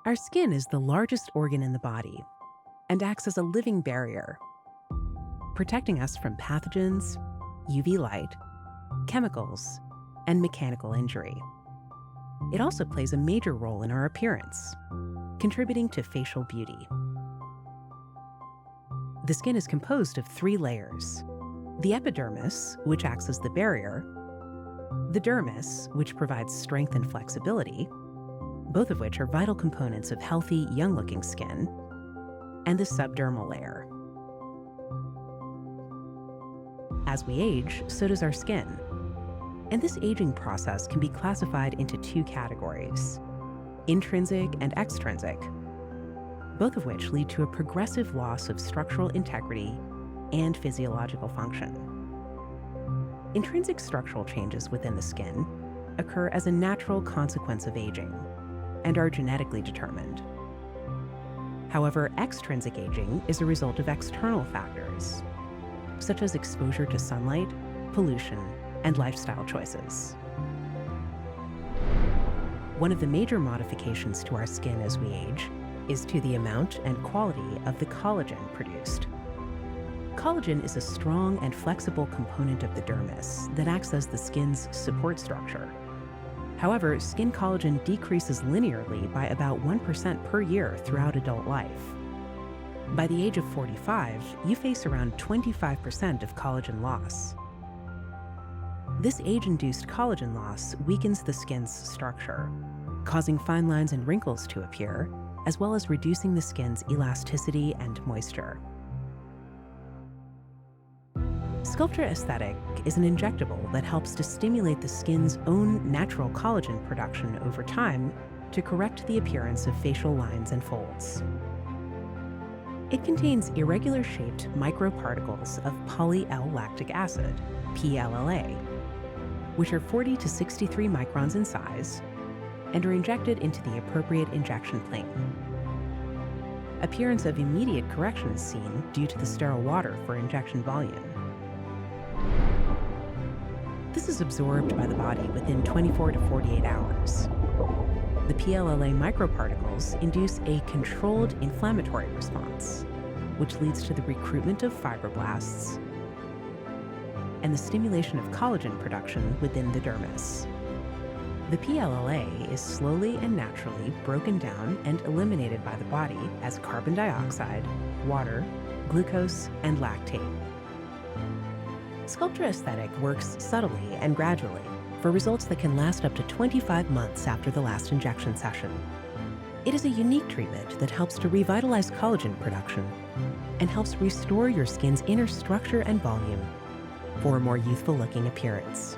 Our skin is the largest organ in the body and acts as a living barrier, protecting us from pathogens, UV light, chemicals, and mechanical injury. It also plays a major role in our appearance, contributing to facial beauty. The skin is composed of 3 layers: the epidermis, which acts as the barrier, the dermis, which provides strength and flexibility, both of which are vital components of healthy, young-looking skin, and the subdermal layer. As we age, so does our skin. And this aging process can be classified into 2 categories: intrinsic and extrinsic, both of which lead to a progressive loss of structural integrity and physiological function. Intrinsic structural changes within the skin occur as a natural consequence of aging and are genetically determined. However, extrinsic aging is a result of external factors, such as exposure to sunlight, pollution, and lifestyle choices. One of the major modifications to our skin as we age is to the amount and quality of the collagen produced. Collagen is a strong and flexible component of the dermis that acts as the skin's support structure. However, skin collagen decreases linearly by about 1% per year throughout adult life. By the age of 45, you face around 25% of collagen loss. This age-induced collagen loss weakens the skin's structure, causing fine lines and wrinkles to appear, as well as reducing the skin's elasticity and moisture. Sculptra Aesthetic is an injectable that helps to stimulate the skin's own natural collagen production over time to correct the appearance of facial lines and folds. It contains irregular-shaped microparticles of poly-L-lactic acid, PLLA, which are 40 to 63 microns in size and are injected into the appropriate injection plane. Appearance of immediate correction is seen due to the sterile water for injection volume. This is absorbed by the body within 24 to 48 hours. The PLLA microparticles induce a controlled inflammatory response, which leads to the recruitment of fibroblasts and the stimulation of collagen production within the dermis. The PLLA is slowly and naturally broken down and eliminated by the body as carbon dioxide, water, glucose, and lactate. Sculptra Aesthetic works subtly and gradually for results that can last up to 25 months after the last injection session. It is a unique treatment that helps to revitalize collagen production and helps restore your skin's inner structure and volume for a more youthful-looking appearance.